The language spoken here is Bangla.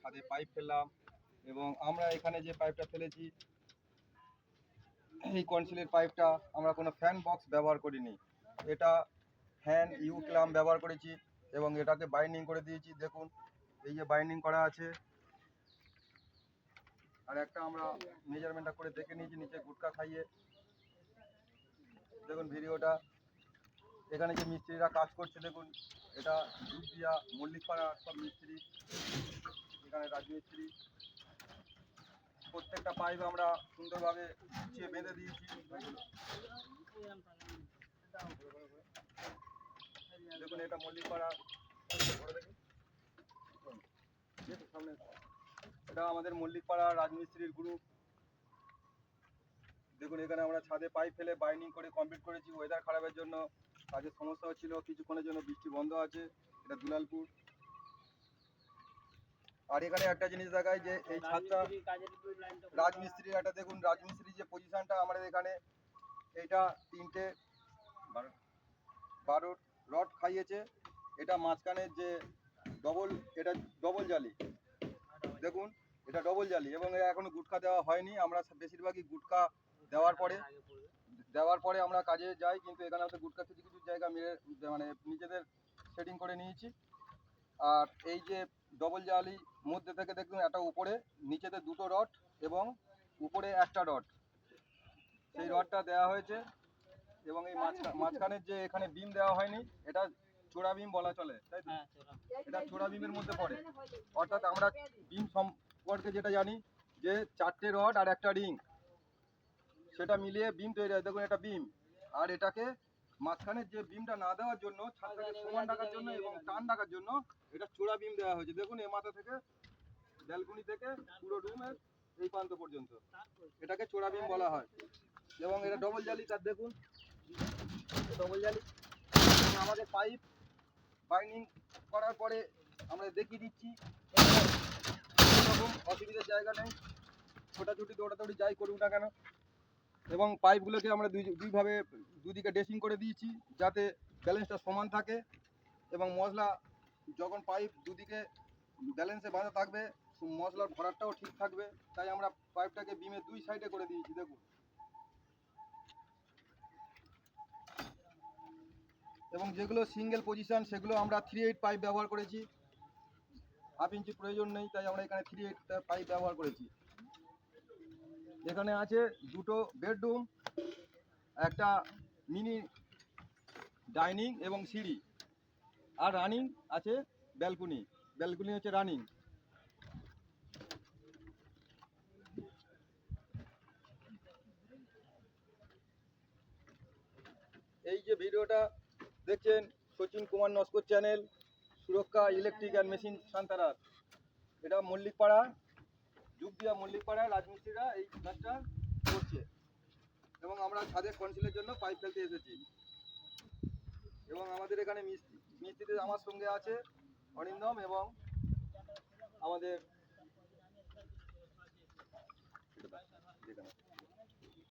ছাদে পাইপ ফেললাম, এবং আমরা এখানে যে পাইপটা ফেলেছি এই কনসিলের পাইপটা আমরা কোনো ফ্যান বক্স ব্যবহার করিনি, এটা ফ্যান ইউ ক্লাম ব্যবহার করেছি এবং এটাকে বাইন্ডিং করে দিয়েছি। দেখুন এই যে বাইন্ডিং করা আছে, আর একটা আমরা মেজারমেন্টটা করে দেখে নিয়েছি নিচে গুটকা খাইয়ে। দেখুন ভিডিওটা, এখানে যে মিস্ত্রিরা কাজ করছে দেখুন, এটা দুধিয়া মল্লিকপাড়া সব মিস্ত্রি, এখানে রাজমিস্ত্রি। প্রত্যেকটা পাইপ আমরা সুন্দরভাবে গুছিয়ে বেঁধে দিয়েছি। দেখুন এটা মল্লিকপাড়া, সামনে এটা আমাদের মল্লিকপাড়া রাজমিস্ত্রির গ্রুপ। দেখুন এখানে আমরা ছাদে পাইপ ফেলে বাইন্ডিং করে কমপ্লিট করেছি। ওয়েদার খারাপের জন্য কাজের সমস্যা হচ্ছিল, কিছুক্ষণের জন্য বৃষ্টি বন্ধ আছে। এটা দুলালপুর। আর এখানে একটা জিনিস দেখায় যে এই ছাদটা রাজমিস্ত্রির একটা, দেখুন রাজমিস্ত্রি যে পজিশনটা আমাদের এখানে, এইটা 3টে 12 রড খাইয়েছে। এটা মাঝখানে যে এটা ডবল জালি, দেখুন এটা ডবল জালি, এবং এখনো গুটকা দেওয়া হয়নি। আমরা বেশিরভাগই গুটকা দেওয়ার পরে আমরা কাজে যাই, কিন্তু এখানে হয়তো গুটকা কিছু কিছু জায়গা মেরে মানে নিজেদের সেটিং করে নিয়েছি। আর এই যে ডবল জালি মধ্যে থেকে দেখুন একটা উপরে নিচেতে 2টো রড এবং উপরে একটা রড, সেই রডটা দেওয়া হয়েছে। এবং এই মাঝখানের যে এখানে বিম দেওয়া হয়নি, এটা চোড়া বিম বলা চলে, তাই তো? এটা চোড়া বিমের মধ্যে পড়ে। অর্থাৎ আমরা বিম সম্পর্কে যেটা জানি যে 4টে রড আর একটা রিং, সেটা মিলিয়ে বিম তৈরি হয়। দেখুন এটা বিম, আর এটাকে মাঝখানে যে বিমটা না দেওয়ার জন্য, ছাদটাকে সমান রাখার জন্য এবং টান রাখার জন্য এটা চোড়া বিম দেওয়া হয়েছে। দেখুন এ মাথা থেকে ব্যালকনি থেকে পুরো রুমের এই প্রান্ত পর্যন্ত এটাকে চোড়া বিম বলা হয়। এবং এটা ডবল জালি, তার দেখুন ডবল জালি। আমাদের পাইপ বাইন্ডিং করার পরে আমরা দেখিয়ে দিচ্ছি, কোনো রকম অসুবিধার জায়গা নেই, ছোটাছুটি দৌড়াদৌড়ি যাই করুক না কেন। এবং পাইপগুলোকে আমরা দুইভাবে দুদিকে ড্রেসিং করে দিয়েছি যাতে ব্যালেন্সটা সমান থাকে, এবং মশলা যখন পাইপ দুদিকে ব্যালেন্সে বাঁধা থাকবে মশলার ভরাটটাও ঠিক থাকবে, তাই আমরা পাইপটাকে বিমের 2 সাইডে করে দিয়েছি। দেখুন, এবং যেগুলো সিঙ্গেল পজিশন সেগুলো আমরা 3/8 পাইপ ব্যবহার করেছি, 1/2 ইঞ্চি প্রয়োজন নেই, তাই আমরা এখানে 3/8 পাইপ ব্যবহার করেছি। এখানে আছে 2টো বেডরুম, একটা মিনি ডাইনিং এবং সিঁড়ি, আর রানিং আছে ব্যালকনি। ব্যালকনি হচ্ছে রানিং। এই যে ভিডিওটা দেখছেন সচিন কুমার নস্কর চ্যানেল, সুরক্ষা ইলেকট্রিক অ্যান্ড মেশিন সান্তারার। এটা মল্লিকপাড়া, যুগদিয়া মল্লিকপাড়া রাজমিস্ত্রিরা এই কাজটা করছে, এবং আমরা ছাদের কনসিলের জন্য পাইপ ফেলতে এসেছি। এবং আমাদের এখানে মিস্ত্রিদের আমার সঙ্গে আছে অরিন্দম এবং আমাদের